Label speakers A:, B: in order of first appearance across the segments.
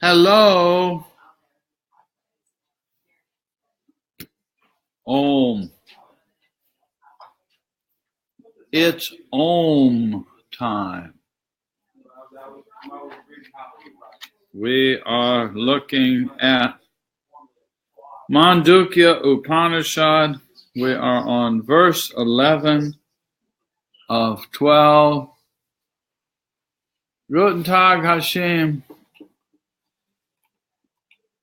A: Hello. Om. It's Om time. We are looking at Mandukya Upanishad. We are on verse 11 of 12. Guten Tag, Hashem.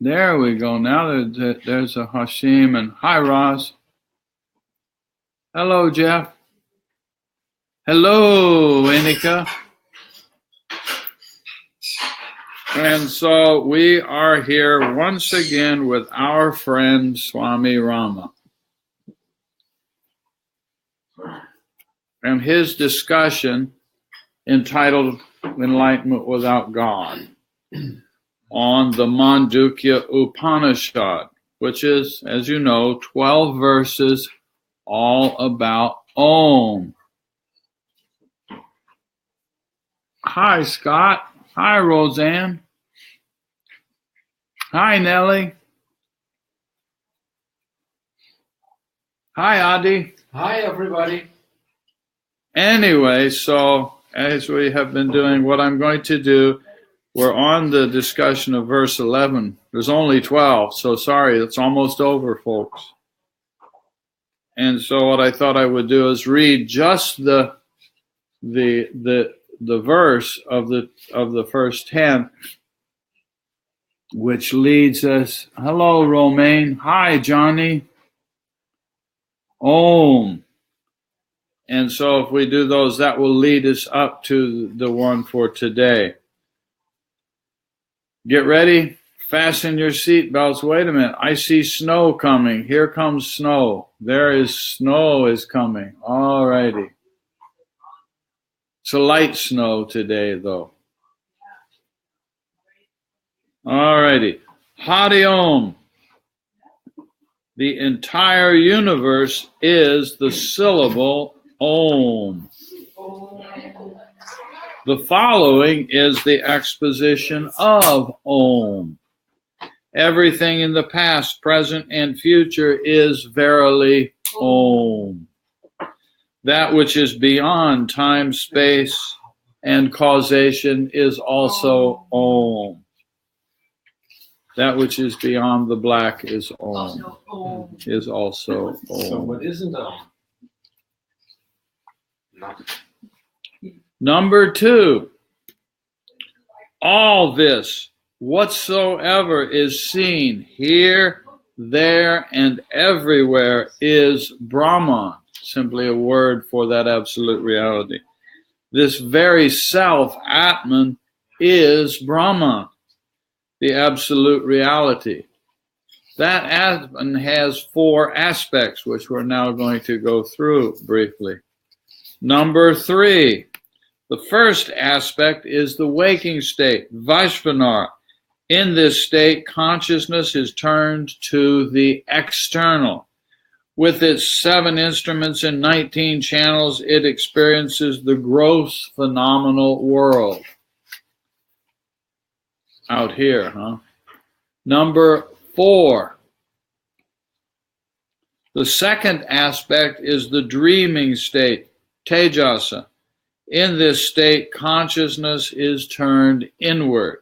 A: There we go. Now there's a Hashem. And hi, Ross. Hello, Jeff. Hello, Enika. And so we are here once again with our friend Swami Rama and his discussion entitled Enlightenment Without God on the Mandukya Upanishad, which is, as you know, 12 verses all about Om. Hi, Scott. Hi, Roseanne. Hi, Nellie. Hi, Adi.
B: Hi, everybody.
A: Anyway, so as we have been doing, what I'm going to do, we're on the discussion of verse 11. There's only 12, so sorry, it's almost over, folks. And so what I thought I would do is read just the verse of the first 10, which leads us. Hello, Romaine. Hi, Johnny. Om. And so if we do those, that will lead us up to the one for today. Get ready. Fasten your seatbelts. Wait a minute. I see snow coming. Here comes snow. Snow is coming. All righty. It's a light snow today, though. All righty. Hari Om. The entire universe is the syllable Om. The following is the exposition of Om. Everything in the past, present, and future is verily Om. That which is beyond time, space, and causation is also Om. That which is beyond the black is Om. Is also Om.
B: So what isn't Om?
A: Number 2, all this, whatsoever is seen here, there, and everywhere is Brahman, simply a word for that absolute reality. This very self, Atman, is Brahman, the absolute reality. That Atman has 4 aspects, which we're now going to go through briefly. Number 3, the first aspect is the waking state, Vaishvanar. In this state, consciousness is turned to the external. With its 7 instruments and 19 channels, it experiences the gross phenomenal world. Out here, huh? Number 4, the second aspect is the dreaming state, Tejasa. In this state, consciousness is turned inward.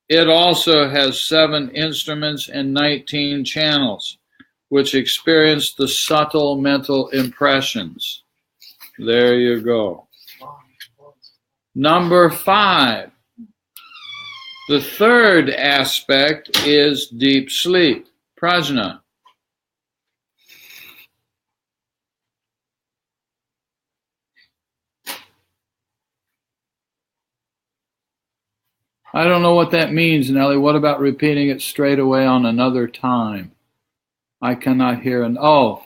A: It also has 7 instruments and 19 channels, which experience the subtle mental impressions. There you go. Number 5, the third aspect is deep sleep, prajna. I don't know what that means, Nellie. What about repeating it straight away on another time? I cannot hear oh,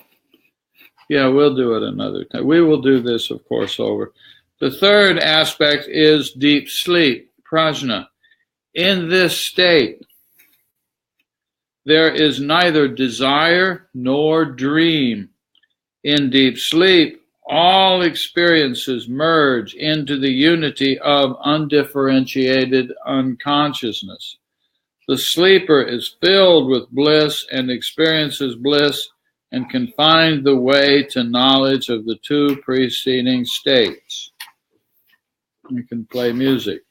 A: yeah, we'll do it another time. We will do this, of course, over. The third aspect is deep sleep, prajna. In this state, there is neither desire nor dream. In deep sleep, all experiences merge into the unity of undifferentiated unconsciousness. The sleeper is filled with bliss and experiences bliss and can find the way to knowledge of the two preceding states. You can play music.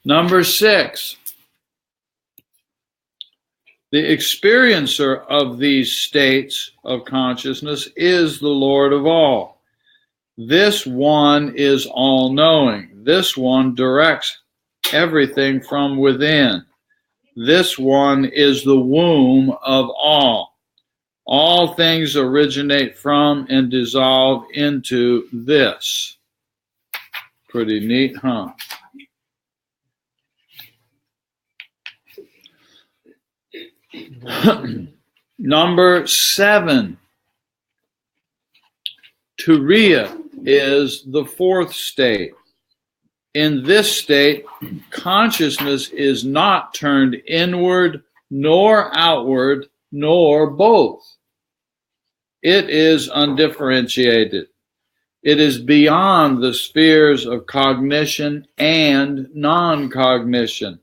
A: Number 6. The experiencer of these states of consciousness is the Lord of all. This one is all-knowing. This one directs everything from within. This one is the womb of all. All things originate from and dissolve into this. Pretty neat, huh? Number 7. Turiya is the 4th state. In this state, consciousness is not turned inward, nor outward, nor both. It is undifferentiated. It is beyond the spheres of cognition and non-cognition.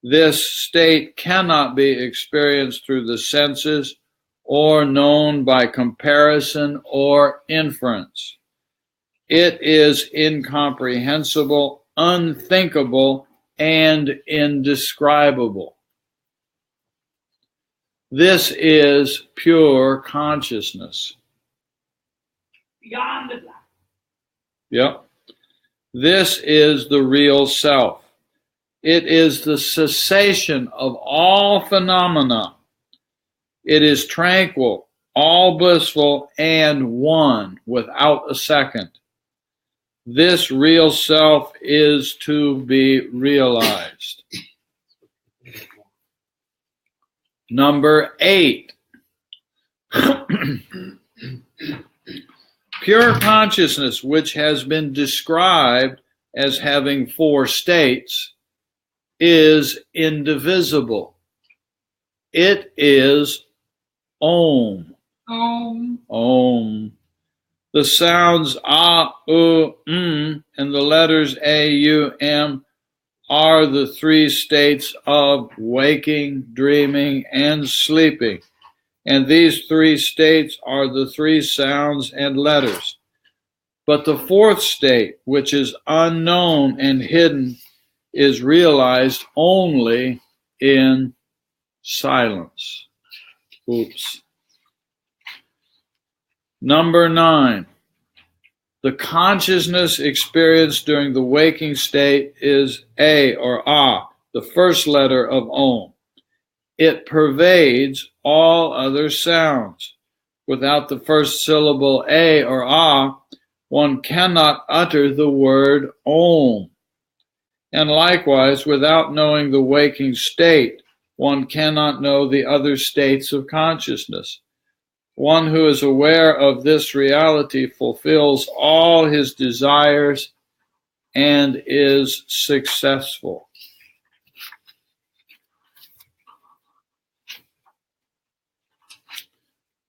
A: This state cannot be experienced through the senses or known by comparison or inference. It is incomprehensible, unthinkable, and indescribable. This is pure consciousness.
C: Beyond the black.
A: Yep. This is the real self. It is the cessation of all phenomena. It is tranquil, all blissful, and one without a second. This real self is to be realized. Number 8. Pure consciousness, which has been described as having 4 states, is indivisible. It is Om. Om. The sounds A, U, M, and the letters A, U, M are the 3 states of waking, dreaming, and sleeping. And these 3 states are the 3 sounds and letters. But the 4th state, which is unknown and hidden, is realized only in silence. Oops. Number 9. The consciousness experienced during the waking state is A or A, the first letter of Om. It pervades all other sounds. Without the first syllable A or A, one cannot utter the word Om. And likewise, without knowing the waking state, one cannot know the other states of consciousness. One who is aware of this reality fulfills all his desires and is successful.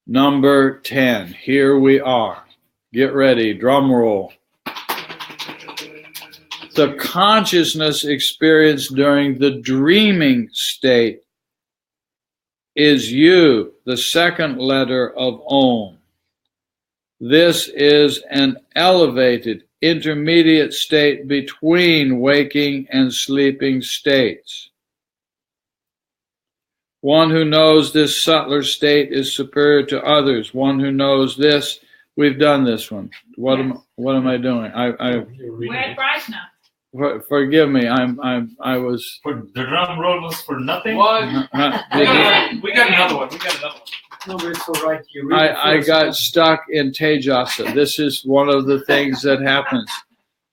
A: Number 10. Here we are. Get ready. Drum roll. The consciousness experienced during the dreaming state is U, the second letter of Om. This is an elevated, intermediate state between waking and sleeping states. One who knows this subtler state is superior to others. One who knows this, we've done this one. What am I doing?
C: We're at right now.
A: Forgive me. I was.
D: The drum roll was for nothing.
B: What?
D: We got another one.
B: No, but it's all right.
A: I got stuck in Tejasa. This is one of the things that happens.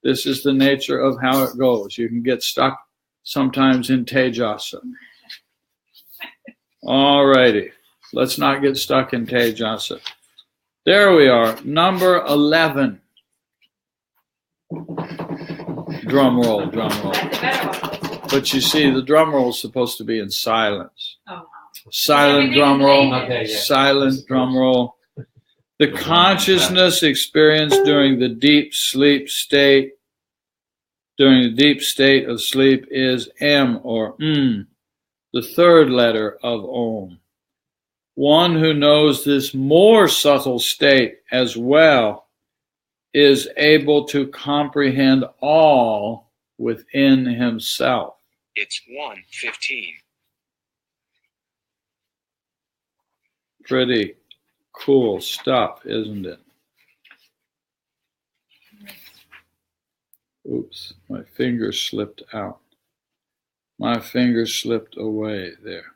A: This is the nature of how it goes. You can get stuck sometimes in Tejasa. All righty. Let's not get stuck in Tejasa. There we are. Number 11. Drum roll, drum roll. But you see, the drum roll is supposed to be in silence.
C: Oh.
A: Silent drum roll,
B: Okay, yeah.
A: silent drum roll. The consciousness experienced during the deep sleep state during the deep state of sleep is M or the third letter of Om. One who knows this more subtle state as well is able to comprehend all within himself.
E: It's 1:15.
A: Pretty cool stuff, isn't it? Oops, my finger slipped out. My finger slipped away there.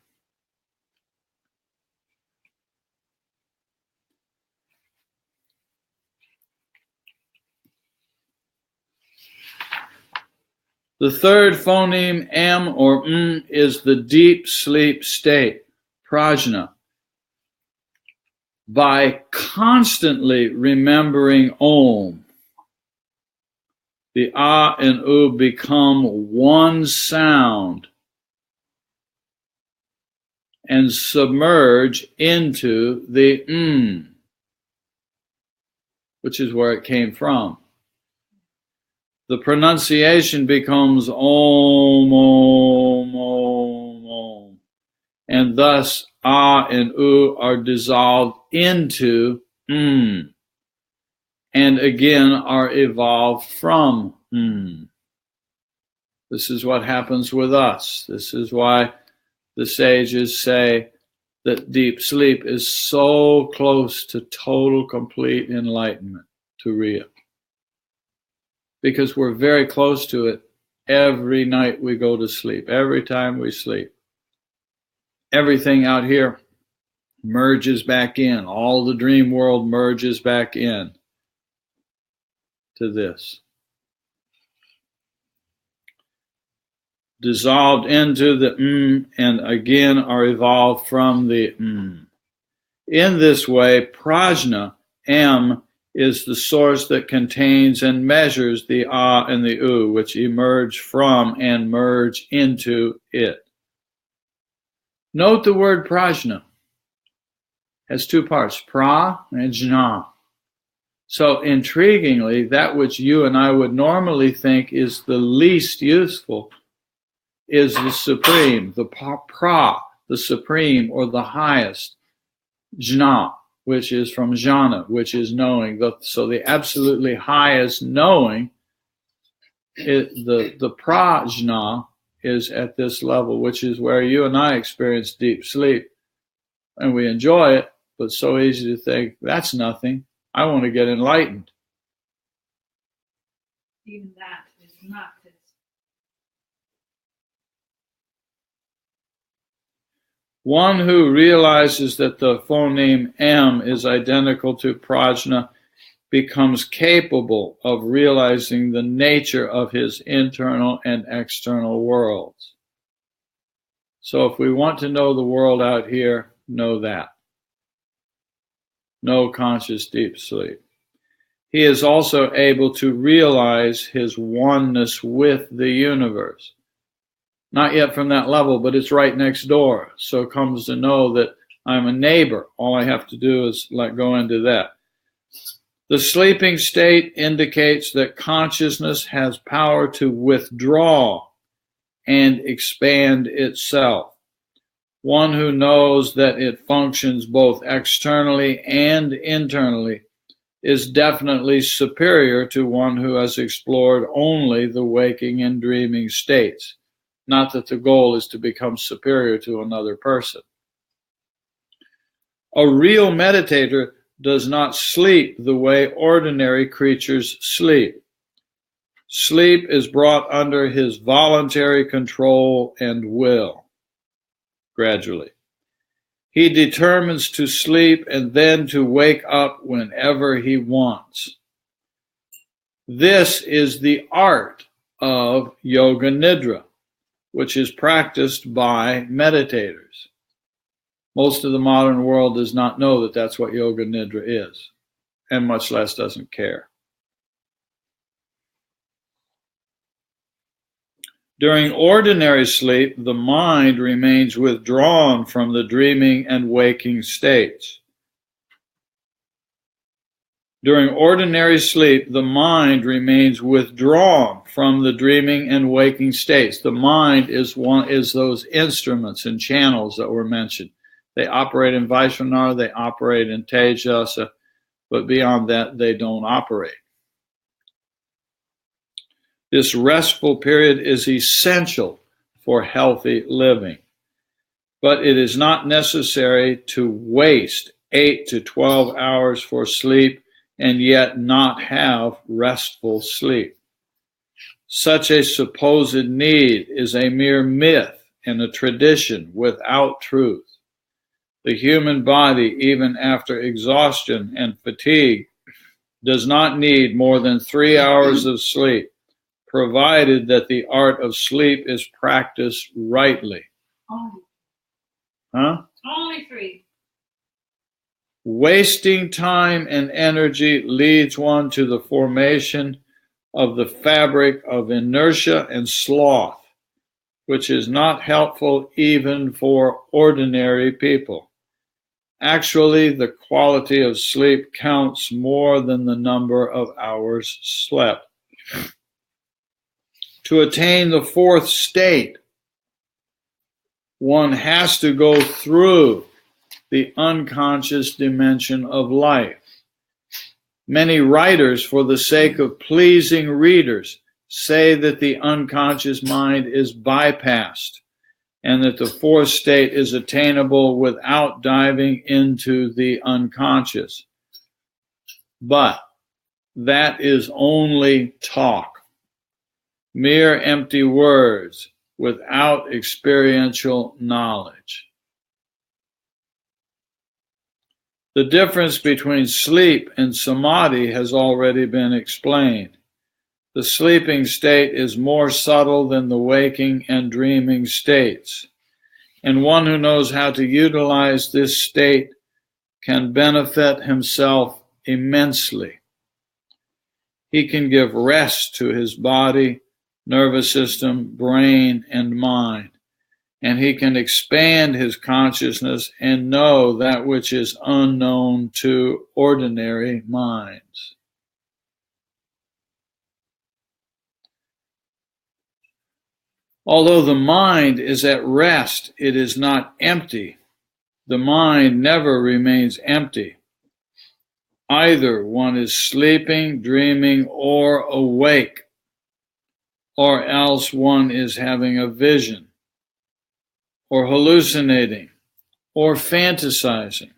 A: The third phoneme M or M is the deep sleep state, prajna. By constantly remembering Om, the A and U become one sound and submerge into the which is where it came from. The pronunciation becomes Om, Om, Om, Om. And thus, A and U are dissolved into and again are evolved from This is what happens with us. This is why the sages say that deep sleep is so close to total, complete enlightenment, turiya. Because we're very close to it every night we go to sleep, every time we sleep. Everything out here merges back in. All the dream world merges back in to this. Dissolved into the and again are evolved from the In this way, prajna, M, is the source that contains and measures the A and the U, which emerge from and merge into it. Note the word prajna has two parts, pra and jna. So intriguingly, that which you and I would normally think is the least useful is the supreme, the pra, the supreme or the highest, jna, which is from jhana, which is knowing. So the absolutely highest knowing, the prajna is at this level, which is where you and I experience deep sleep. And we enjoy it, but it's so easy to think, that's nothing. I want to get enlightened.
C: Even that is not it.
A: One who realizes that the phoneme M is identical to prajna becomes capable of realizing the nature of his internal and external worlds. So if we want to know the world out here, know that. Know conscious deep sleep. He is also able to realize his oneness with the universe. Not yet from that level, but it's right next door. So comes to know that I'm a neighbor. All I have to do is go into that. The sleeping state indicates that consciousness has power to withdraw and expand itself. One who knows that it functions both externally and internally is definitely superior to one who has explored only the waking and dreaming states. Not that the goal is to become superior to another person. A real meditator does not sleep the way ordinary creatures sleep. Sleep is brought under his voluntary control and will, gradually. He determines to sleep and then to wake up whenever he wants. This is the art of yoga nidra, which is practiced by meditators. Most of the modern world does not know that that's what yoga nidra is, and much less doesn't care. During ordinary sleep, the mind remains withdrawn from the dreaming and waking states. During ordinary sleep, the mind remains withdrawn from the dreaming and waking states. The mind is those instruments and channels that were mentioned. They operate in Vaishnavar, they operate in Tejasa, but beyond that, they don't operate. This restful period is essential for healthy living, but it is not necessary to waste 8 to 12 hours for sleep and yet not have restful sleep. Such a supposed need is a mere myth and a tradition without truth. The human body, even after exhaustion and fatigue, does not need more than 3 hours of sleep, provided that the art of sleep is practiced rightly.
C: Only 3.
A: Wasting time and energy leads one to the formation of the fabric of inertia and sloth, which is not helpful even for ordinary people. Actually, the quality of sleep counts more than the number of hours slept. To attain the fourth state, one has to go through the unconscious dimension of life. Many writers, for the sake of pleasing readers, say that the unconscious mind is bypassed and that the fourth state is attainable without diving into the unconscious. But that is only talk, mere empty words without experiential knowledge. The difference between sleep and samadhi has already been explained. The sleeping state is more subtle than the waking and dreaming states, and one who knows how to utilize this state can benefit himself immensely. He can give rest to his body, nervous system, brain, and mind, and he can expand his consciousness and know that which is unknown to ordinary minds. Although the mind is at rest, it is not empty. The mind never remains empty. Either one is sleeping, dreaming, or awake, or else one is having a vision, or hallucinating, or fantasizing.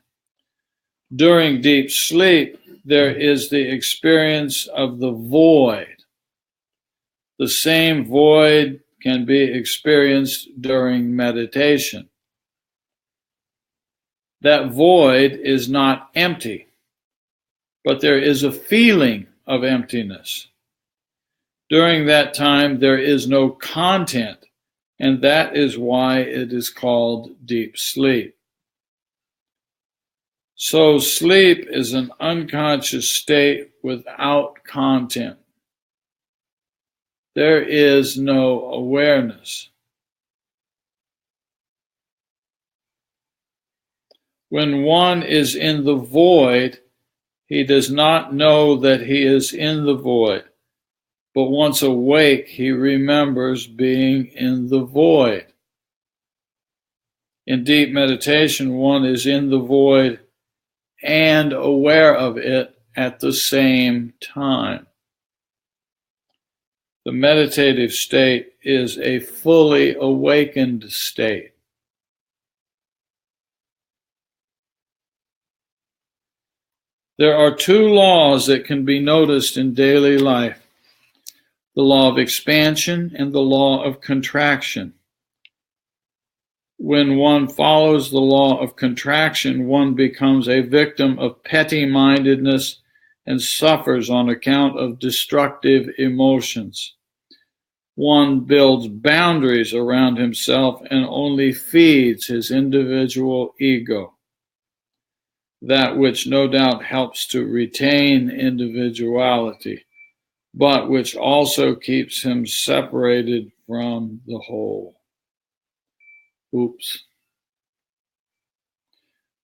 A: During deep sleep, there is the experience of the void. The same void can be experienced during meditation. That void is not empty, but there is a feeling of emptiness. During that time, there is no content, and that is why it is called deep sleep. So sleep is an unconscious state without content. There is no awareness. When one is in the void, he does not know that he is in the void, but once awake, he remembers being in the void. In deep meditation, one is in the void and aware of it at the same time. The meditative state is a fully awakened state. There are 2 laws that can be noticed in daily life: the law of expansion and the law of contraction. When one follows the law of contraction, one becomes a victim of petty-mindedness and suffers on account of destructive emotions. One builds boundaries around himself and only feeds his individual ego, that which no doubt helps to retain individuality, but which also keeps him separated from the whole.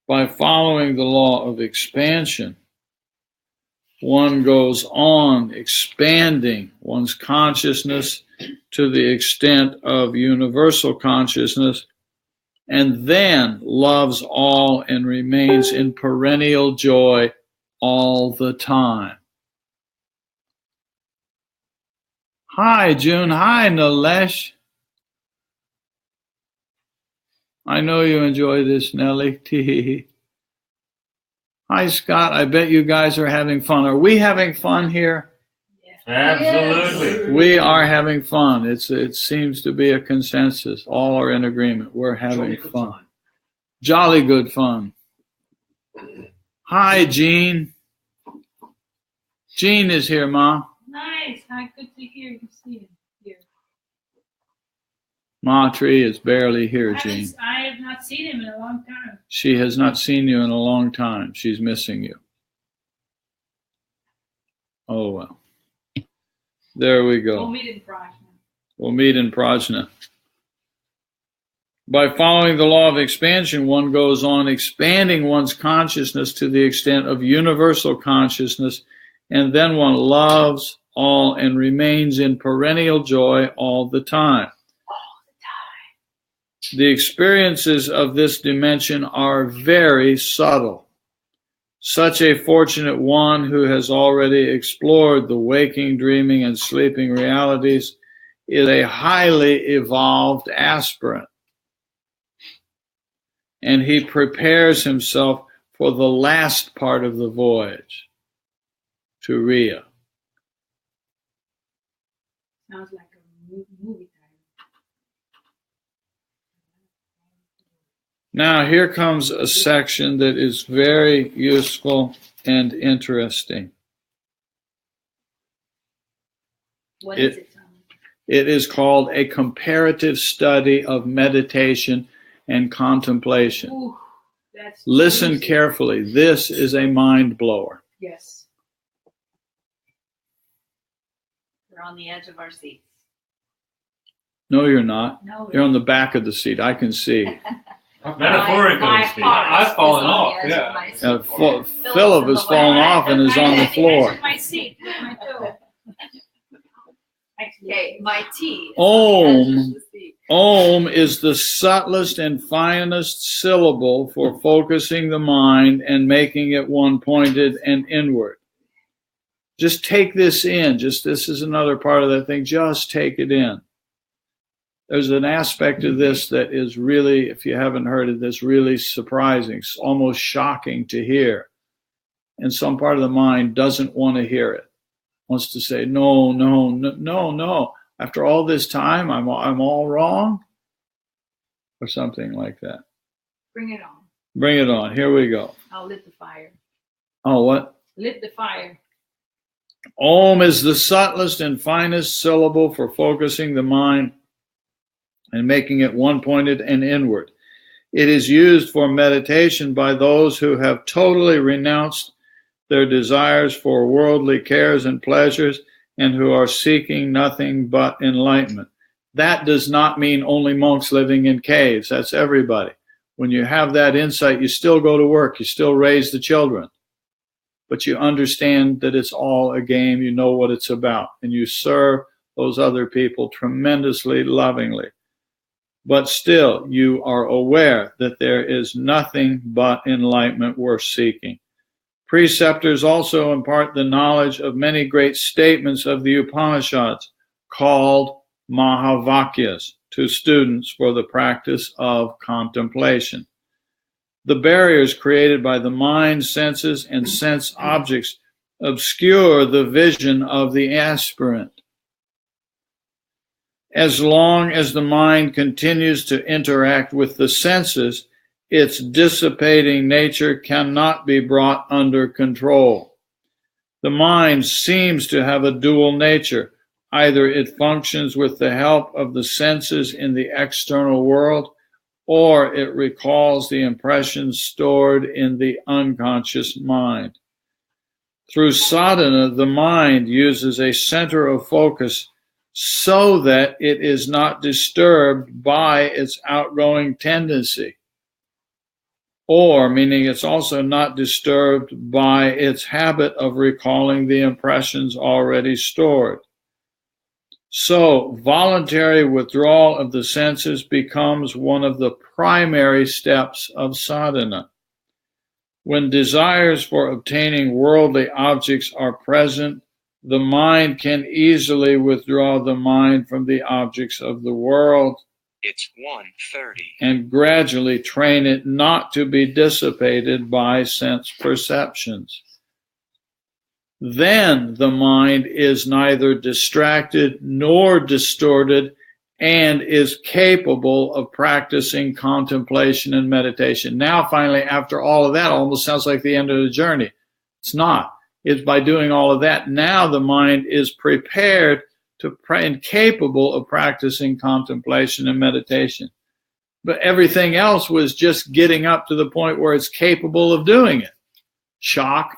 A: By following the law of expansion, one goes on expanding one's consciousness to the extent of universal consciousness, and then loves all and remains in perennial joy all the time. Hi, June. Hi, Nilesh. I know you enjoy this, Nelly. Tee. Hi, Scott. I bet you guys are having fun. Are we having fun here?
D: Absolutely.
A: We are having fun. It seems to be a consensus. All are in agreement. We're having fun. Jolly good fun. Hi, Jean. Jean is here, Ma.
C: Nice. How good to hear you see him here.
A: Ma Tree is barely here, Jean.
C: I have not seen him in a long time.
A: She has not seen you in a long time. She's missing you. Oh, well. There we go.
C: We'll meet in Prajna.
A: We'll meet in Prajna. By following the law of expansion, one goes on expanding one's consciousness to the extent of universal consciousness, and then one loves all and remains in perennial joy all the time. The experiences of this dimension are very subtle. Such a fortunate one who has already explored the waking, dreaming, and sleeping realities is a highly evolved aspirant. And he prepares himself for the last part of the voyage to Ria.
C: Sounds like a movie title.
A: Now here comes a section that is very useful and interesting.
C: What is it?
A: It is called a comparative study of meditation and contemplation.
C: Ooh, that's
A: Listen
C: juicy.
A: carefully. This is a mind blower.
C: Yes. We're on the edge of our seats.
A: No, you're not.
C: No,
A: You're on the back of the seat. I can see.
D: Metaphorically
C: My
D: speaking.
C: heart
D: I've fallen
C: is on
D: off.
C: the edge
D: Yeah.
C: of my seat.
A: Philip has fallen off and is on the floor.
C: My seat. My toe.
F: Okay, my T.
A: Om. Om is the subtlest and finest syllable for focusing the mind and making it one-pointed and inward. Just take this in. This is another part of that thing. Just take it in. There's an aspect of this that is really, if you haven't heard of this, really surprising, almost shocking to hear. And some part of the mind doesn't want to hear it. Wants to say, no. After all this time, I'm all wrong? Or something like that.
C: Bring it on.
A: Bring it on. Here we go.
C: I'll lit the fire.
A: Oh, what?
C: Lit the fire.
A: Om is the subtlest and finest syllable for focusing the mind and making it one-pointed and inward. It is used for meditation by those who have totally renounced their desires for worldly cares and pleasures and who are seeking nothing but enlightenment. That does not mean only monks living in caves. That's everybody. When you have that insight, you still go to work. You still raise the children. But you understand that it's all a game. You know what it's about. And you serve those other people tremendously lovingly. But still, you are aware that there is nothing but enlightenment worth seeking. Preceptors also impart the knowledge of many great statements of the Upanishads, called Mahavakyas, to students for the practice of contemplation. The barriers created by the mind, senses, and sense objects obscure the vision of the aspirant. As long as the mind continues to interact with the senses, its dissipating nature cannot be brought under control. The mind seems to have a dual nature. Either it functions with the help of the senses in the external world, or it recalls the impressions stored in the unconscious mind. Through sadhana, the mind uses a center of focus so that it is not disturbed by its outgoing tendency. or meaning it's also not disturbed by its habit of recalling the impressions already stored. So, voluntary withdrawal of the senses becomes one of the primary steps of sadhana. When desires for obtaining worldly objects are present, the mind can easily withdraw the mind from the objects of the world.
E: It's 1:30.
A: And gradually train it not to be dissipated by sense perceptions. Then the mind is neither distracted nor distorted and is capable of practicing contemplation and meditation. Now, finally, after all of that, almost sounds like the end of the journey. It's not. It's by doing all of that. Now the mind is prepared to and capable of practicing contemplation and meditation. But everything else was just getting up to the point where it's capable of doing it. Shock.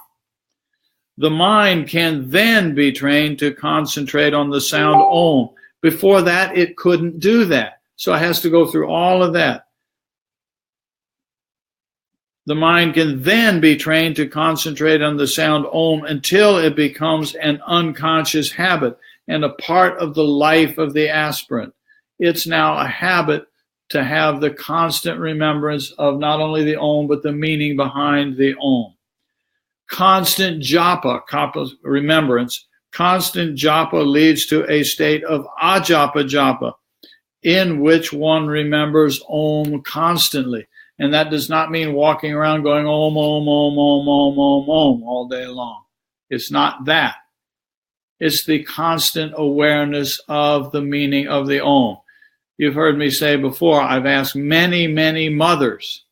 A: The mind can then be trained to concentrate on the sound Om. Before that, it couldn't do that. So it has to go through all of that. The mind can then be trained to concentrate on the sound Om until it becomes an unconscious habit and a part of the life of the aspirant. It's now a habit to have the constant remembrance of not only the Om, but the meaning behind the Om. Constant japa, remembrance, constant japa leads to a state of ajapa japa, in which one remembers Om constantly. And that does not mean walking around going Om, Om, Om, Om, Om, Om, Om all day long. It's not that. It's the constant awareness of the meaning of the Om. You've heard me say before, I've asked many, many mothers,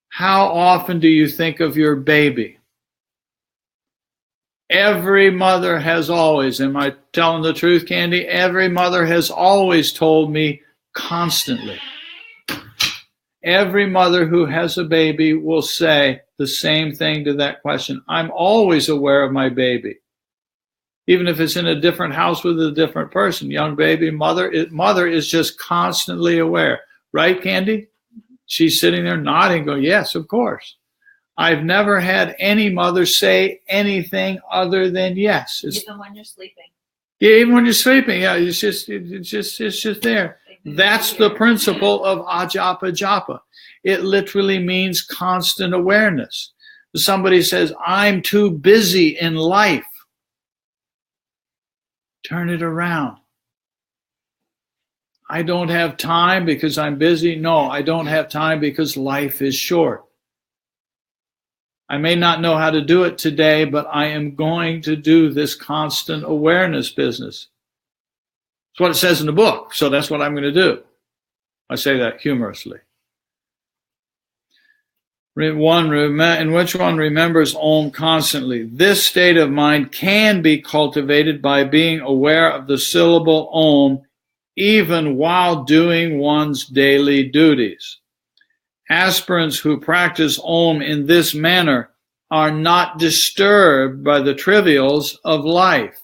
A: how often do you think of your baby? Every mother has always, am I telling the truth, Candy? Every mother has always told me constantly. Every mother who has a baby will say the same thing to that question. I'm always aware of my baby. Even if it's in a different house with a different person, young baby, mother is just constantly aware. Right, Candy? She's sitting there nodding, going, yes, of course. I've never had any mother say anything other than yes.
C: Even when you're sleeping.
A: Yeah, even when you're sleeping, yeah, it's just there. That's the principle of ajapa japa. It literally means constant awareness. Somebody says, I'm too busy in life. Turn it around. I don't have time because I'm busy. No, I don't have time because life is short. I may not know how to do it today, but I am going to do this constant awareness business. That's what it says in the book, so that's what I'm going to do. I say that humorously. In which one remembers Om constantly. This state of mind can be cultivated by being aware of the syllable Om even while doing one's daily duties. Aspirants who practice Om in this manner are not disturbed by the trivials of life.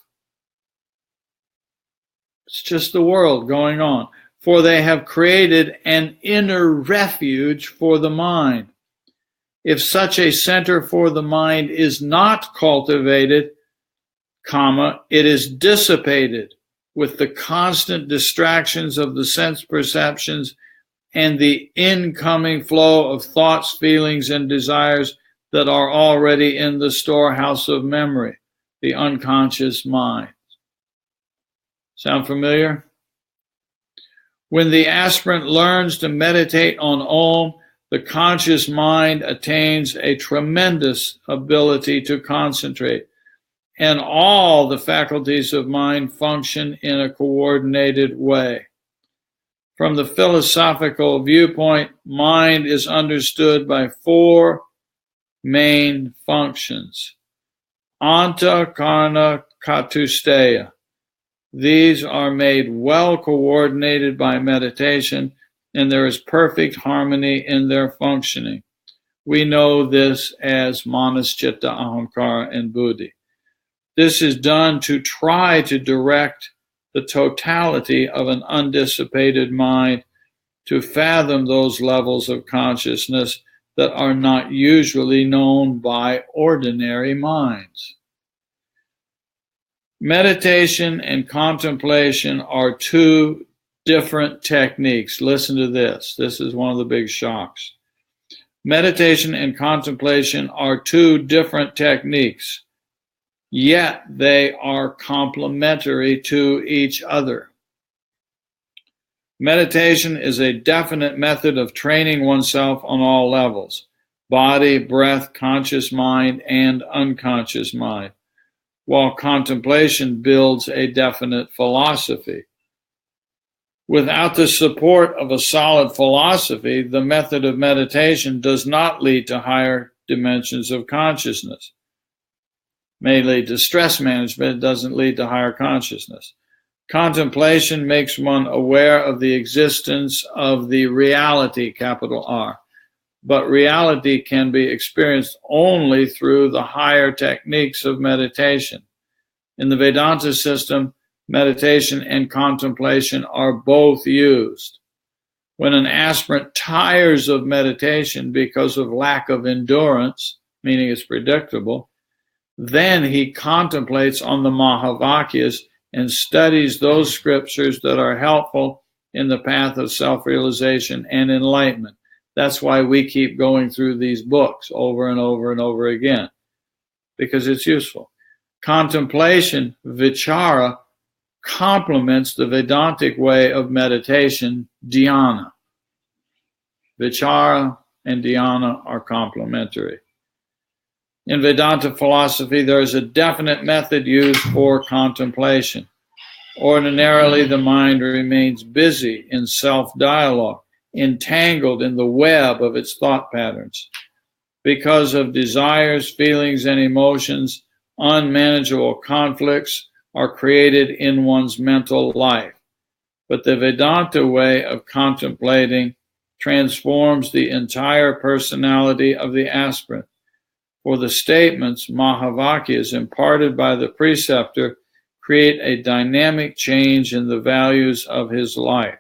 A: It's just the world going on. For they have created an inner refuge for the mind. If such a center for the mind is not cultivated, it is dissipated with the constant distractions of the sense perceptions and the incoming flow of thoughts, feelings, and desires that are already in the storehouse of memory, the unconscious mind. Sound familiar? When the aspirant learns to meditate on Om, the conscious mind attains a tremendous ability to concentrate, and all the faculties of mind function in a coordinated way. From the philosophical viewpoint, mind is understood by four main functions. Anta, Karna, Katusteya. These are made well coordinated by meditation, and there is perfect harmony in their functioning. We know this as Manas, Chitta, Ahamkara, and Buddhi. This is done to try to direct the totality of an undissipated mind to fathom those levels of consciousness that are not usually known by ordinary minds. Meditation and contemplation are two different techniques. Listen to this. This is one of the big shocks. Meditation and contemplation are two different techniques, yet they are complementary to each other. Meditation is a definite method of training oneself on all levels: body, breath, conscious mind, and unconscious mind, while contemplation builds a definite philosophy. Without the support of a solid philosophy, the method of meditation does not lead to higher dimensions of consciousness. It may lead to stress management, it doesn't lead to higher consciousness. Contemplation makes one aware of the existence of the reality, capital R. But reality can be experienced only through the higher techniques of meditation. In the Vedanta system, meditation and contemplation are both used. When an aspirant tires of meditation because of lack of endurance, meaning it's predictable, then he contemplates on the Mahavakyas and studies those scriptures that are helpful in the path of self-realization and enlightenment. That's why we keep going through these books over and over and over again, because it's useful. Contemplation, vichara, complements the Vedantic way of meditation, dhyana. Vichara and dhyana are complementary. In Vedanta philosophy, there is a definite method used for contemplation. Ordinarily, the mind remains busy in self-dialogue, entangled in the web of its thought patterns. Because of desires, feelings, and emotions, unmanageable conflicts are created in one's mental life. But the Vedanta way of contemplating transforms the entire personality of the aspirant. For the statements, Mahavakyas, imparted by the preceptor, create a dynamic change in the values of his life.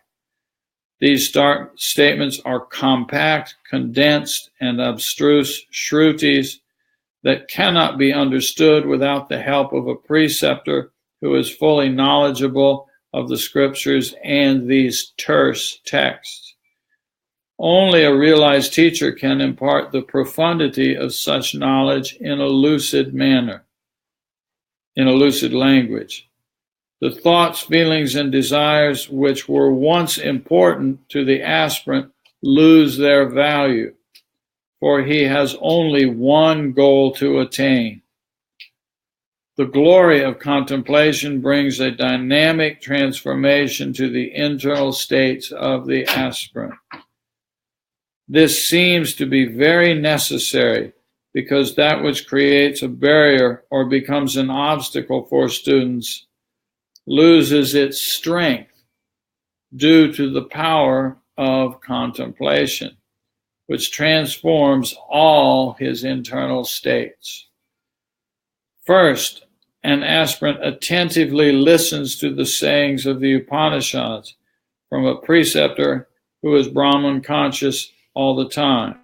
A: These statements are compact, condensed, and abstruse shrutis that cannot be understood without the help of a preceptor who is fully knowledgeable of the scriptures and these terse texts. Only a realized teacher can impart the profundity of such knowledge in a lucid manner, in a lucid language. The thoughts, feelings, and desires which were once important to the aspirant lose their value, for he has only one goal to attain. The glory of contemplation brings a dynamic transformation to the internal states of the aspirant. This seems to be very necessary because that which creates a barrier or becomes an obstacle for students loses its strength due to the power of contemplation, which transforms all his internal states. First, an aspirant attentively listens to the sayings of the Upanishads from a preceptor who is Brahman conscious all the time.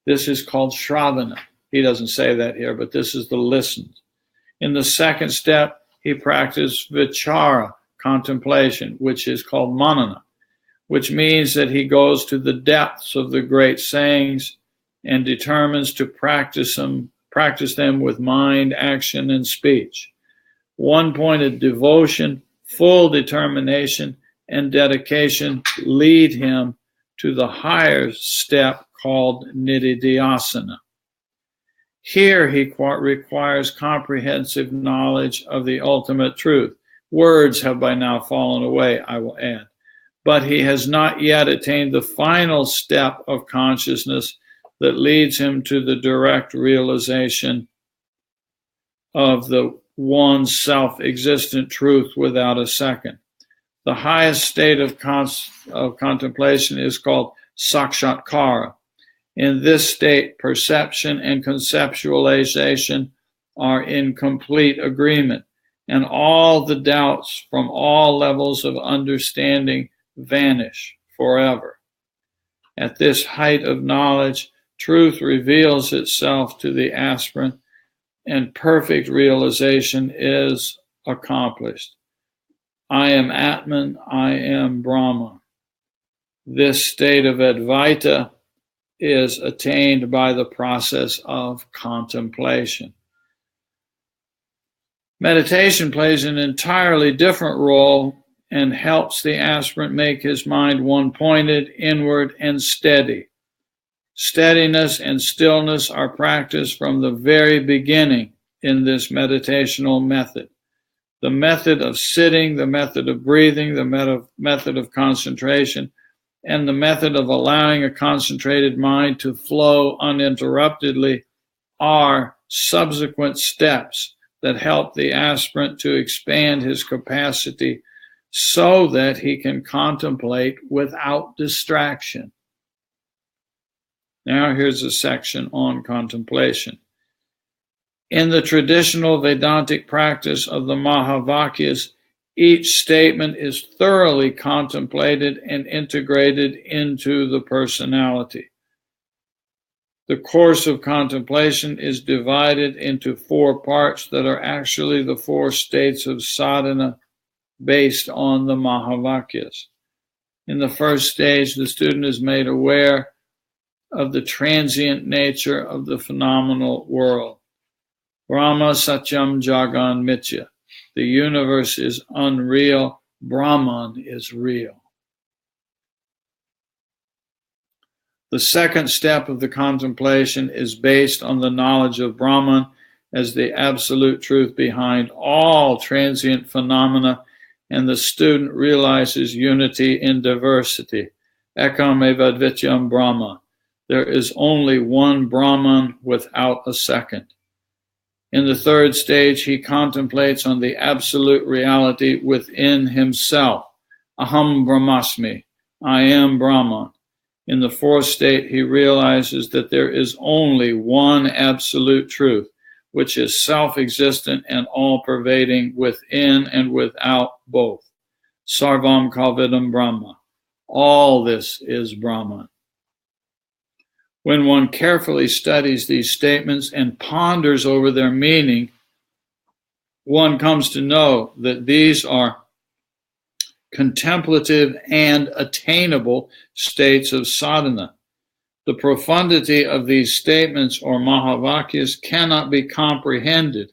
A: This is called Shravana. He doesn't say that here, but this is the listen. In the second step, he practiced vichara, contemplation, which is called manana, which means that he goes to the depths of the great sayings and determines to practice them with mind, action, and speech. One-pointed devotion, full determination, and dedication lead him to the higher step called nididhyasana. Here he requires comprehensive knowledge of the ultimate truth. Words have by now fallen away, I will add. But he has not yet attained the final step of consciousness that leads him to the direct realization of the one self-existent truth without a second. The highest state of contemplation is called sakshatkara. In this state, perception and conceptualization are in complete agreement, and all the doubts from all levels of understanding vanish forever. At this height of knowledge, truth reveals itself to the aspirant, and perfect realization is accomplished. I am Atman, I am Brahma. This state of Advaita is attained by the process of contemplation. Meditation plays an entirely different role and helps the aspirant make his mind one-pointed, inward, and steady. Steadiness and stillness are practiced from the very beginning in this meditational method. The method of sitting, the method of breathing, the method of concentration, and the method of allowing a concentrated mind to flow uninterruptedly are subsequent steps that help the aspirant to expand his capacity so that he can contemplate without distraction. Now here's a section on contemplation. In the traditional Vedantic practice of the Mahavakyas, each statement is thoroughly contemplated and integrated into the personality. The course of contemplation is divided into 4 parts that are actually the 4 states of sadhana based on the Mahavakyas. In the first stage, the student is made aware of the transient nature of the phenomenal world. Brahma Satyam Jagan Mithya. The universe is unreal. Brahman is real. The second step of the contemplation is based on the knowledge of Brahman as the absolute truth behind all transient phenomena, and the student realizes unity in diversity. Ekam eva dvityam Brahma. There is only one Brahman without a second. In the third stage, he contemplates on the absolute reality within himself. Aham Brahmasmi. I am Brahman. In the fourth state, he realizes that there is only one absolute truth, which is self-existent and all-pervading within and without both. Sarvam Kalvidam Brahma. All this is Brahman. When one carefully studies these statements and ponders over their meaning, one comes to know that these are contemplative and attainable states of sadhana. The profundity of these statements or Mahavakyas cannot be comprehended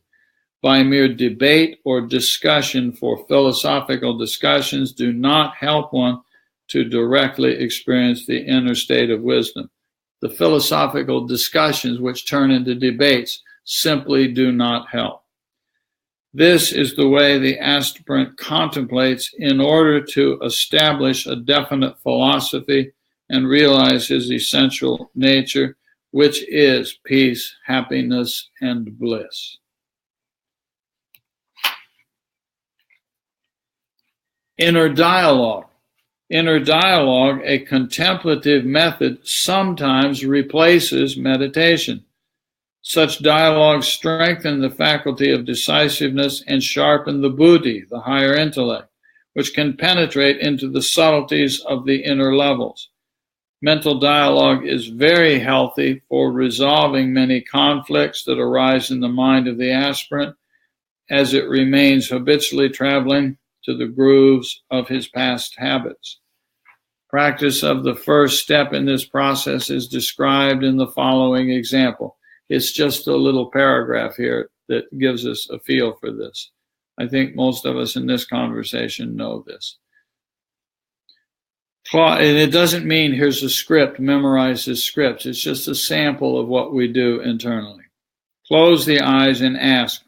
A: by mere debate or discussion, for philosophical discussions do not help one to directly experience the inner state of wisdom. The philosophical discussions which turn into debates simply do not help. This is the way the aspirant contemplates in order to establish a definite philosophy and realize his essential nature, which is peace, happiness, and bliss. Inner dialogue. Inner dialogue, a contemplative method, sometimes replaces meditation. Such dialogues strengthen the faculty of decisiveness and sharpen the buddhi, the higher intellect, which can penetrate into the subtleties of the inner levels. Mental dialogue is very healthy for resolving many conflicts that arise in the mind of the aspirant as it remains habitually traveling to the grooves of his past habits. Practice of the first step in this process is described in the following example. It's just a little paragraph here that gives us a feel for this. I think most of us in this conversation know this. And it doesn't mean here's a script, memorize this script. It's just a sample of what we do internally. Close the eyes and ask,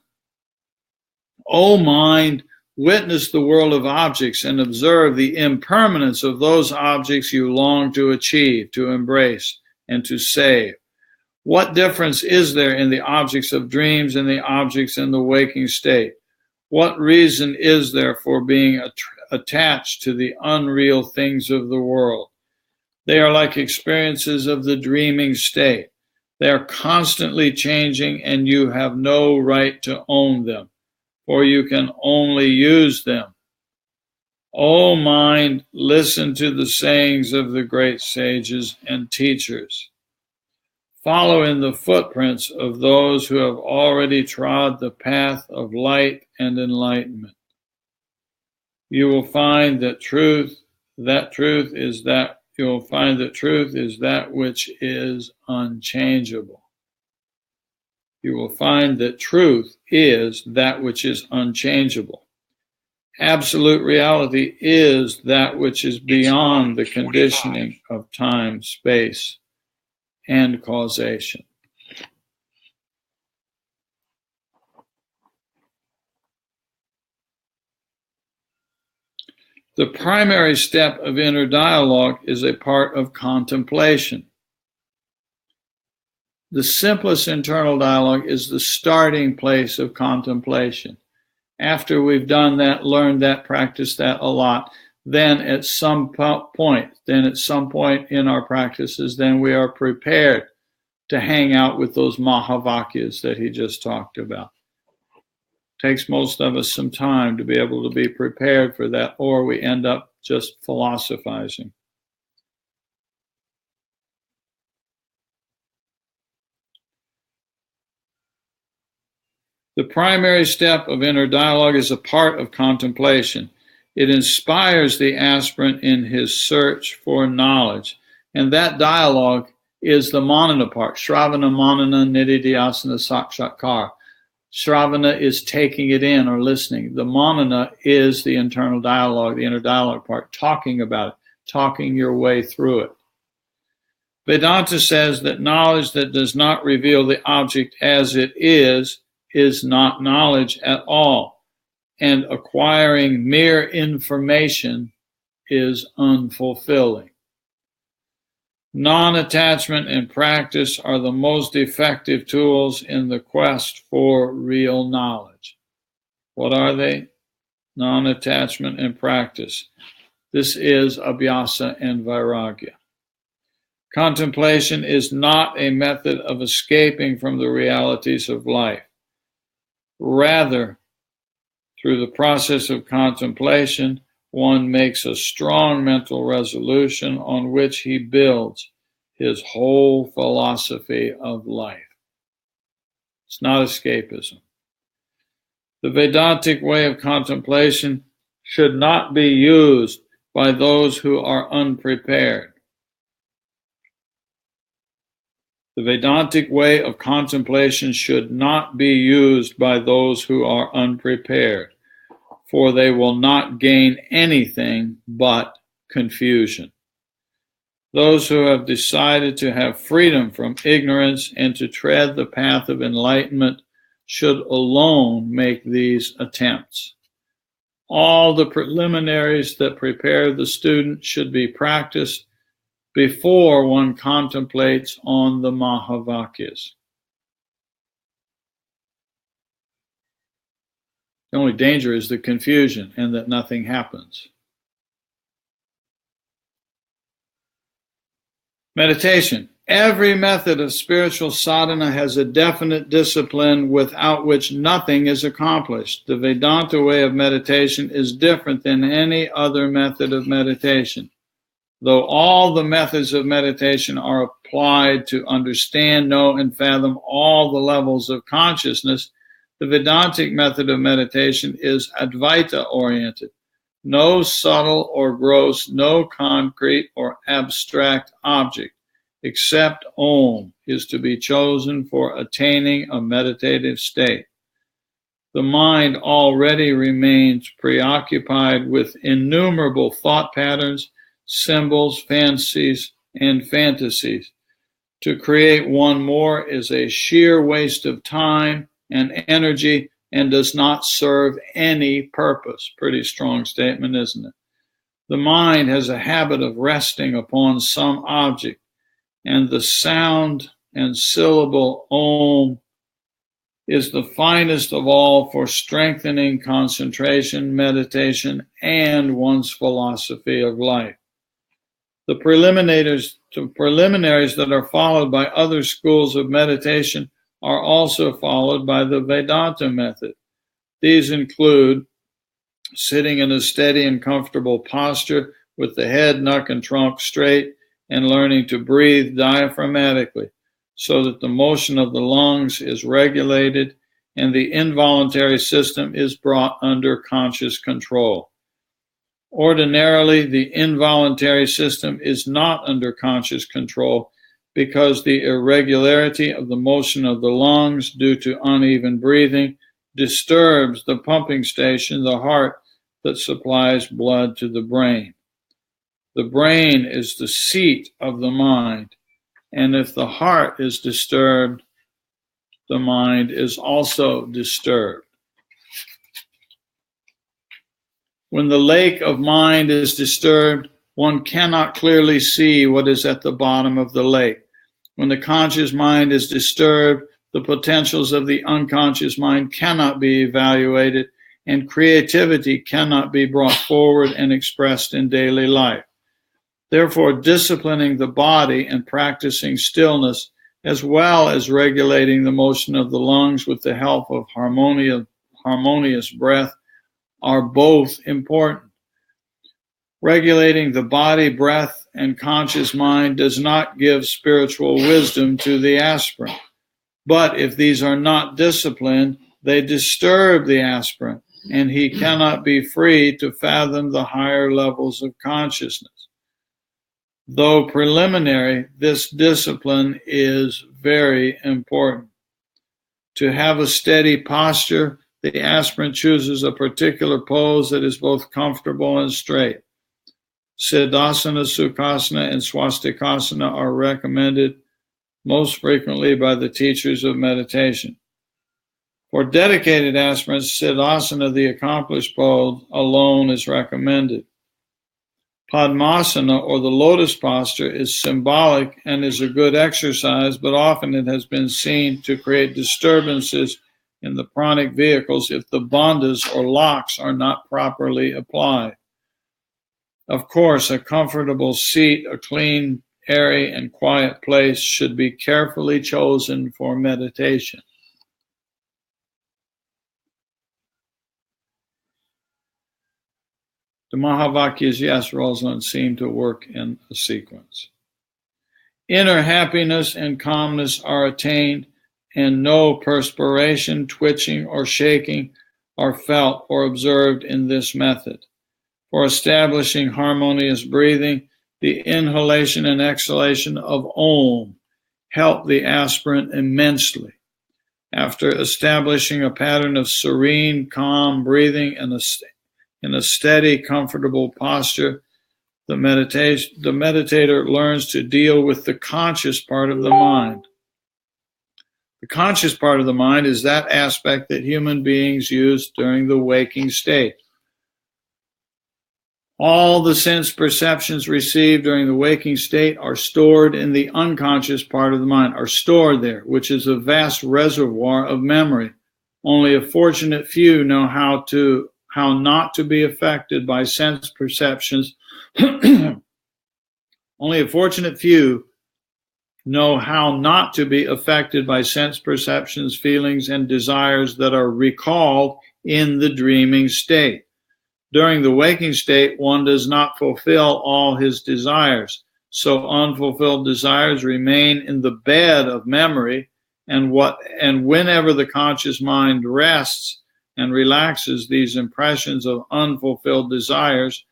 A: O mind, witness the world of objects and observe the impermanence of those objects you long to achieve, to embrace, and to save. What difference is there in the objects of dreams and the objects in the waking state? What reason is there for being attached to the unreal things of the world? They are like experiences of the dreaming state. They are constantly changing, and you have no right to own them, for you can only use them. O mind, listen to the sayings of the great sages and teachers. Follow in the footprints of those who have already trod the path of light and enlightenment. You will find that truth is that which is unchangeable. You will find that truth is that which is unchangeable. Absolute reality is that which is beyond the conditioning of time, space, and causation. The primary step of inner dialogue is a part of contemplation. The simplest internal dialogue is the starting place of contemplation. After we've done that, learned that, practiced that a lot, then at some point in our practices, then we are prepared to hang out with those Mahavakyas that he just talked about. Takes most of us some time to be able to be prepared for that, or we end up just philosophizing. The primary step of inner dialogue is a part of contemplation. It inspires the aspirant in his search for knowledge. And that dialogue is the manana part. Shravana, manana, nididhyasana, sakshatkar. Shravana is taking it in or listening. The manana is the internal dialogue, the inner dialogue part, talking about it, talking your way through it. Vedanta says that knowledge that does not reveal the object as it is not knowledge at all, and acquiring mere information is unfulfilling. Non-attachment and practice are the most effective tools in the quest for real knowledge. What are they? Non-attachment and practice. This is abhyasa and vairagya. Contemplation is not a method of escaping from the realities of life. Rather, through the process of contemplation, one makes a strong mental resolution on which he builds his whole philosophy of life. It's not escapism. The Vedantic way of contemplation should not be used by those who are unprepared. The Vedantic way of contemplation should not be used by those who are unprepared, for they will not gain anything but confusion. Those who have decided to have freedom from ignorance and to tread the path of enlightenment should alone make these attempts. All the preliminaries that prepare the student should be practiced before one contemplates on the Mahavakyas. The only danger is the confusion and that nothing happens. Meditation. Every method of spiritual sadhana has a definite discipline without which nothing is accomplished. The Vedanta way of meditation is different than any other method of meditation. Though all the methods of meditation are applied to understand, know, and fathom all the levels of consciousness, the Vedantic method of meditation is Advaita-oriented. No subtle or gross, no concrete or abstract object, except Om, is to be chosen for attaining a meditative state. The mind already remains preoccupied with innumerable thought patterns, symbols, fancies, and fantasies. To create one more is a sheer waste of time and energy and does not serve any purpose. Pretty strong statement, isn't it? The mind has a habit of resting upon some object, and the sound and syllable Om is the finest of all for strengthening concentration, meditation, and one's philosophy of life. The preliminaries that are followed by other schools of meditation are also followed by the Vedanta method. These include sitting in a steady and comfortable posture with the head, neck, and trunk straight, and learning to breathe diaphragmatically so that the motion of the lungs is regulated and the involuntary system is brought under conscious control. Ordinarily, the involuntary system is not under conscious control because the irregularity of the motion of the lungs due to uneven breathing disturbs the pumping station, the heart, that supplies blood to the brain. The brain is the seat of the mind, and if the heart is disturbed, the mind is also disturbed. When the lake of mind is disturbed, one cannot clearly see what is at the bottom of the lake. When the conscious mind is disturbed, the potentials of the unconscious mind cannot be evaluated, and creativity cannot be brought forward and expressed in daily life. Therefore, disciplining the body and practicing stillness, as well as regulating the motion of the lungs with the help of harmonious breath, are both important. Regulating the body, breath, and conscious mind does not give spiritual wisdom to the aspirant. But if these are not disciplined, they disturb the aspirant, and he cannot be free to fathom the higher levels of consciousness. Though preliminary, this discipline is very important. To have a steady posture, the aspirant chooses a particular pose that is both comfortable and straight. Siddhasana, Sukhasana, and Swastikasana are recommended most frequently by the teachers of meditation. For dedicated aspirants, Siddhasana, the accomplished pose, alone is recommended. Padmasana, or the lotus posture, is symbolic and is a good exercise, but often it has been seen to create disturbances in the pranic vehicles if the bandhas or locks are not properly applied. Of course, a comfortable seat, a clean, airy, and quiet place should be carefully chosen for meditation. The Mahavakyas, yes, Rosalind, seem to work in a sequence. Inner happiness and calmness are attained, and no perspiration, twitching, or shaking are felt or observed in this method. For establishing harmonious breathing, the inhalation and exhalation of Om help the aspirant immensely. After establishing a pattern of serene, calm breathing in a steady, comfortable posture, the meditator learns to deal with the conscious part of the mind. The conscious part of the mind is that aspect that human beings use during the waking state. All the sense perceptions received during the waking state are stored in the unconscious part of the mind, are stored there, which is a vast reservoir of memory. Only a fortunate few know how not to be affected by sense perceptions. Only a fortunate few know how not to be affected by sense perceptions, feelings, and desires that are recalled in the dreaming state. During the waking state, one does not fulfill all his desires, so unfulfilled desires remain in the bed of memory, and whenever the conscious mind rests and relaxes, these impressions of unfulfilled desires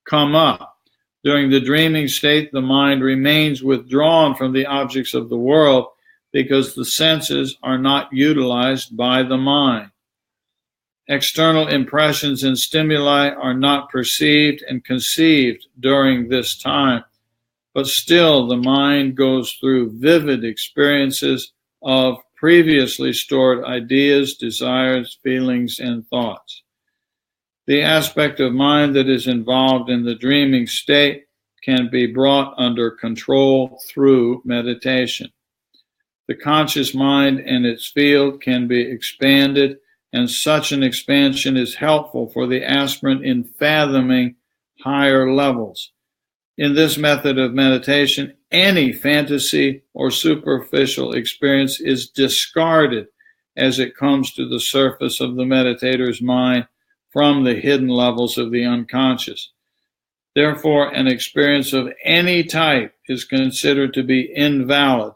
A: come up. During the dreaming state, the mind remains withdrawn from the objects of the world because the senses are not utilized by the mind. External impressions and stimuli are not perceived and conceived during this time, but still the mind goes through vivid experiences of previously stored ideas, desires, feelings, and thoughts. The aspect of mind that is involved in the dreaming state can be brought under control through meditation. The conscious mind and its field can be expanded, and such an expansion is helpful for the aspirant in fathoming higher levels. In this method of meditation, any fantasy or superficial experience is discarded as it comes to the surface of the meditator's mind from the hidden levels of the unconscious. Therefore, an experience of any type is considered to be invalid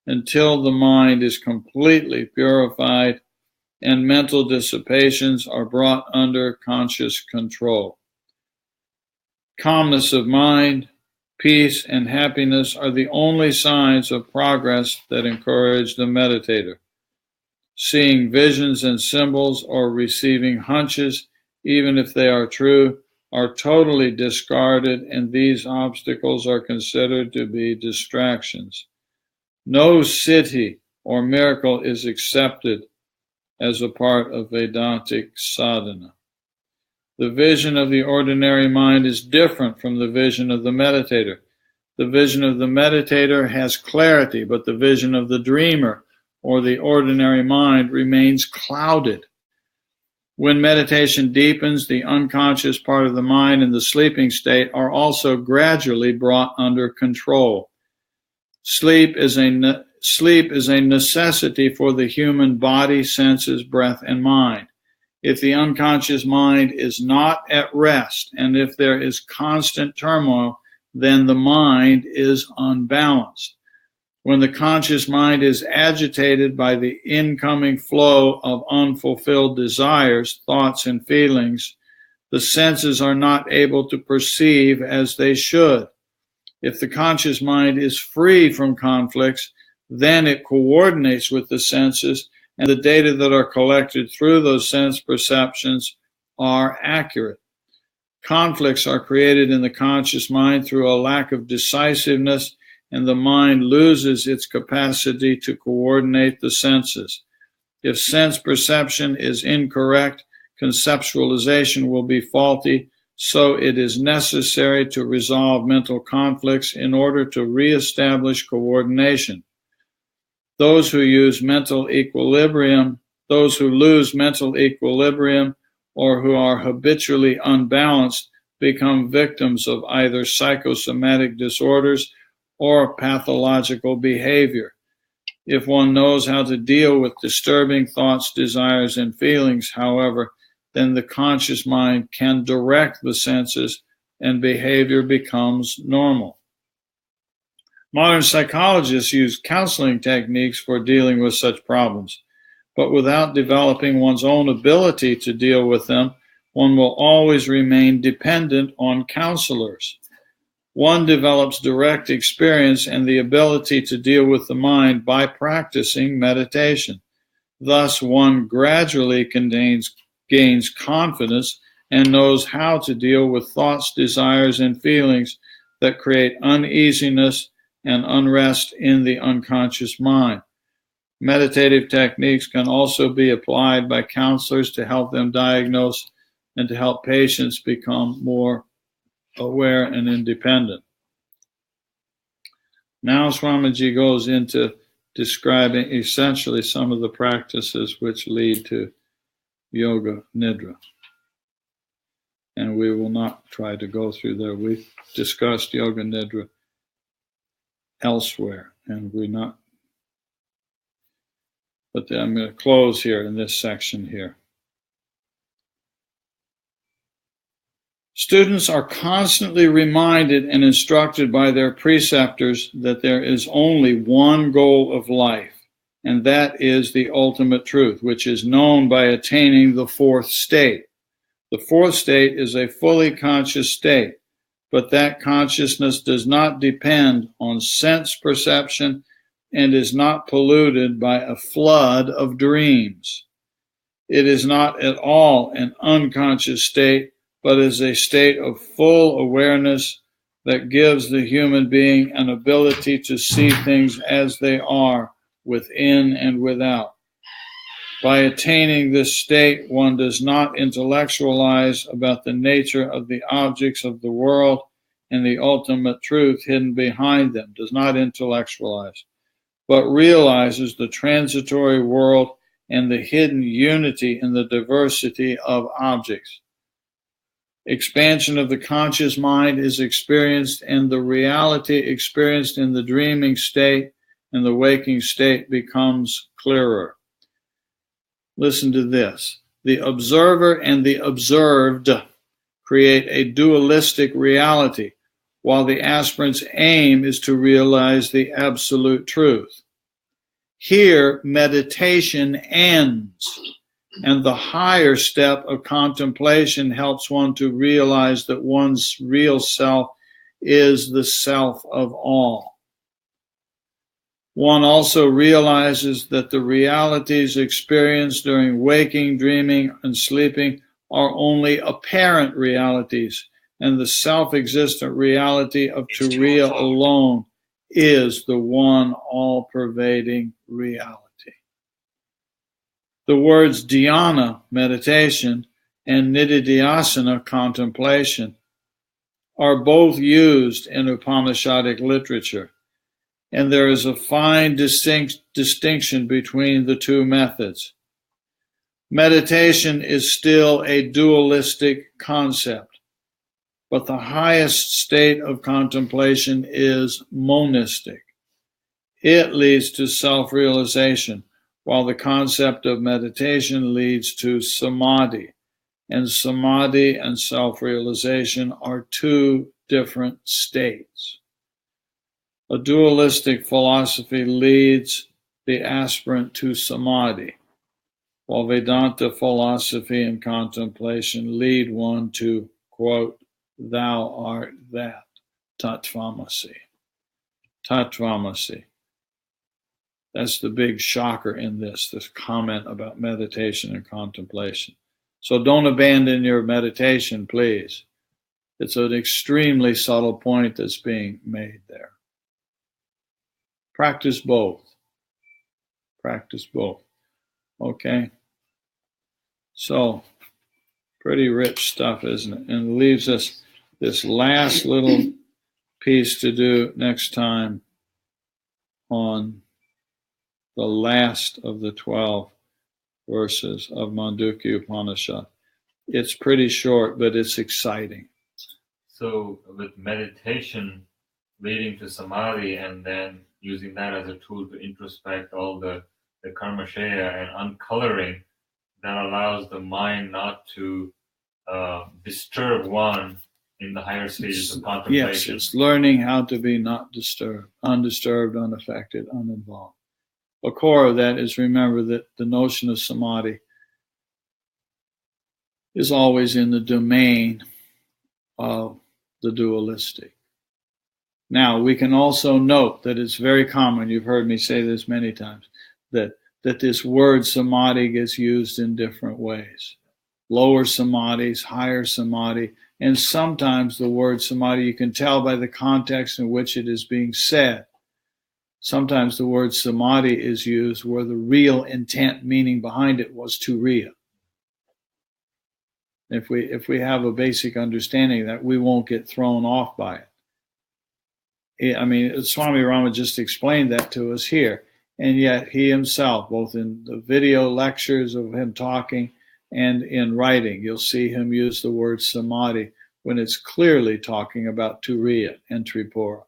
A: until the mind is completely purified and mental dissipations are brought under conscious control. Calmness of mind, peace, and happiness are the only signs of progress that encourage the meditator. Seeing visions and symbols or receiving hunches, even if they are true, are totally discarded, and these obstacles are considered to be distractions. No siddhi or miracle is accepted as a part of Vedantic sadhana. The vision of the ordinary mind is different from the vision of the meditator. The vision of the meditator has clarity, but the vision of the dreamer or the ordinary mind remains clouded. When meditation deepens, the unconscious part of the mind and the sleeping state are also gradually brought under control. Sleep is a necessity for the human body, senses, breath, and mind. If the unconscious mind is not at rest, and if there is constant turmoil, then the mind is unbalanced. When the conscious mind is agitated by the incoming flow of unfulfilled desires, thoughts, and feelings, the senses are not able to perceive as they should. If the conscious mind is free from conflicts, then it coordinates with the senses, and the data that are collected through those sense perceptions are accurate. Conflicts are created in the conscious mind through a lack of decisiveness, and the mind loses its capacity to coordinate the senses. If sense perception is incorrect, conceptualization will be faulty, so it is necessary to resolve mental conflicts in order to reestablish coordination. Those who lose mental equilibrium, or who are habitually unbalanced become victims of either psychosomatic disorders or pathological behavior. If one knows how to deal with disturbing thoughts, desires, and feelings, however, then the conscious mind can direct the senses and behavior becomes normal. Modern psychologists use counseling techniques for dealing with such problems, but without developing one's own ability to deal with them, one will always remain dependent on counselors. One develops direct experience and the ability to deal with the mind by practicing meditation. Thus, one gradually gains confidence and knows how to deal with thoughts, desires, and feelings that create uneasiness and unrest in the unconscious mind. Meditative techniques can also be applied by counselors to help them diagnose and to help patients become more aware and independent. Now Swamiji goes into describing essentially some of the practices which lead to yoga nidra. And we will not try to go through there. We've discussed yoga nidra elsewhere, and but I'm going to close here in this section here. Students are constantly reminded and instructed by their preceptors that there is only one goal of life, and that is the ultimate truth, which is known by attaining the fourth state. The fourth state is a fully conscious state, but that consciousness does not depend on sense perception and is not polluted by a flood of dreams. It is not at all an unconscious state, but is a state of full awareness that gives the human being an ability to see things as they are, within and without. By attaining this state, one does not intellectualize about the nature of the objects of the world and the ultimate truth hidden behind them, does not intellectualize, but realizes the transitory world and the hidden unity in the diversity of objects. Expansion of the conscious mind is experienced, and the reality experienced in the dreaming state and the waking state becomes clearer. Listen to this. The observer and the observed create a dualistic reality, while the aspirant's aim is to realize the absolute truth. Here, meditation ends, and the higher step of contemplation helps one to realize that one's real self is the self of all. One also realizes that the realities experienced during waking, dreaming, and sleeping are only apparent realities, and the self-existent reality of Turiya alone is the one all-pervading reality. The words dhyana, meditation, and nididhyasana, contemplation, are both used in Upanishadic literature, and there is a fine distinction between the two methods. Meditation is still a dualistic concept, but the highest state of contemplation is monistic. It leads to self-realization, while the concept of meditation leads to samadhi, and samadhi and self-realization are two different states. A dualistic philosophy leads the aspirant to samadhi, while Vedanta philosophy and contemplation lead one to, quote, thou art that, tattvamasi. Tattvamasi. That's the big shocker in this comment about meditation and contemplation. So don't abandon your meditation, please. It's an extremely subtle point that's being made there. Practice both. Practice both. Okay? So, pretty rich stuff, isn't it? And it leaves us this last little piece to do next time on the last of the 12 verses of Mandukya Upanishad. It's pretty short, but it's exciting.
D: So with meditation leading to samadhi and then using that as a tool to introspect all the karma-shaya and uncoloring, that allows the mind not to disturb one in the higher stages of contemplation.
A: Yes, it's learning how to be not disturbed, undisturbed, unaffected, uninvolved. A core of that is remember that the notion of samadhi is always in the domain of the dualistic. Now, we can also note that it's very common, you've heard me say this many times, that this word samadhi gets used in different ways. Lower samadhis, higher samadhi, and sometimes the word samadhi, you can tell by the context in which it is being said. Sometimes the word samadhi is used where the real intent meaning behind it was turiya. If we have a basic understanding of that, we won't get thrown off by it. I mean, Swami Rama just explained that to us here. And yet he himself, both in the video lectures of him talking and in writing, you'll see him use the word samadhi when it's clearly talking about turiya and tripura.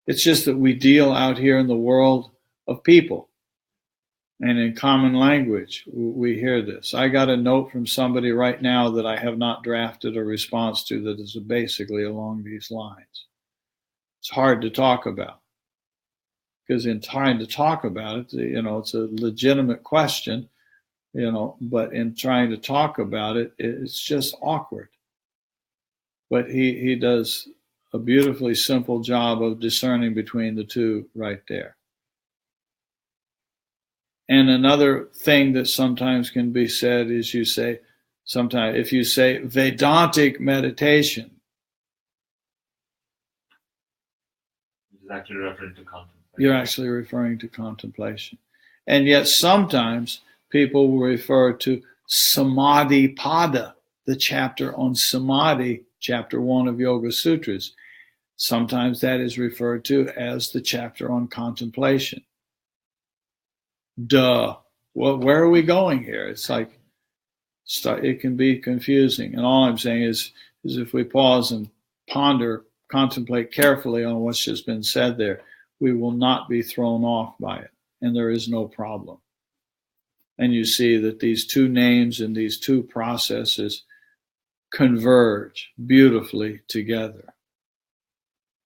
A: It's just that we deal out here in the world of people. And in common language, we hear this. I got a note from somebody right now that I have not drafted a response to that is basically along these lines. It's hard to talk about. Because in trying to talk about it, it's a legitimate question, but in trying to talk about it, it's just awkward. But he does a beautifully simple job of discerning between the two right there. And another thing that sometimes can be said is if you say Vedantic meditation,
D: It's actually referring to contemplation.
A: You're actually referring to contemplation. And yet sometimes people will refer to Samadhi Pada, the chapter on Samadhi, chapter 1 of Yoga Sutras. Sometimes that is referred to as the chapter on contemplation. Well, where are we going here? It's like, it can be confusing. And all I'm saying is if we pause and ponder, contemplate carefully on what's just been said there, we will not be thrown off by it. And there is no problem. And you see that these two names and these two processes converge beautifully together.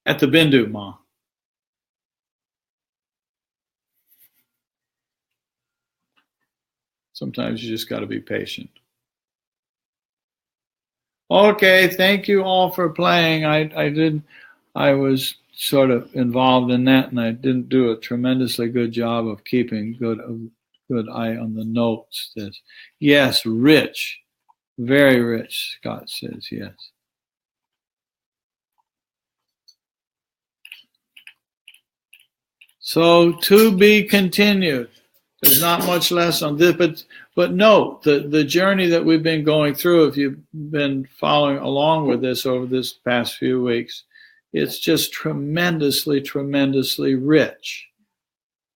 A: At the Bindu, Ma. Sometimes you just got to be patient. Okay, thank you all for playing. I was sort of involved in that, and I didn't do a tremendously good job of keeping good eye on the notes. Yes, rich, very rich, Scott says, yes. So to be continued. There's not much less on this, but note the journey that we've been going through, if you've been following along with this over this past few weeks, it's just tremendously, tremendously rich.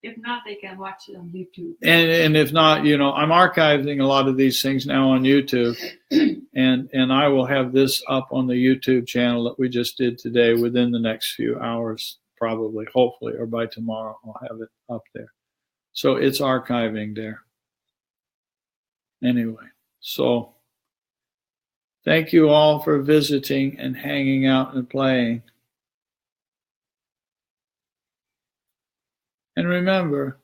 C: If not, they can watch it on YouTube.
A: And if not, you know, I'm archiving a lot of these things now on YouTube, and I will have this up on the YouTube channel that we just did today within the next few hours, probably, hopefully, or by tomorrow I'll have it up there. So it's archiving there. Anyway, so thank you all for visiting and hanging out and playing. And remember,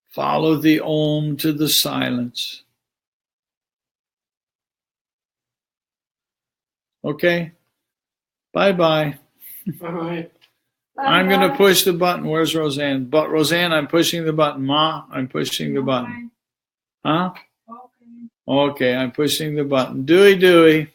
A: follow the Om to the silence. Okay? Bye-bye.
B: All right.
A: I'm going to push the button. Where's Roseanne? But Roseanne, I'm pushing the button. Ma, I'm pushing the button. Huh?
C: Okay.
A: Okay, I'm pushing the button. Dewey, Dewey.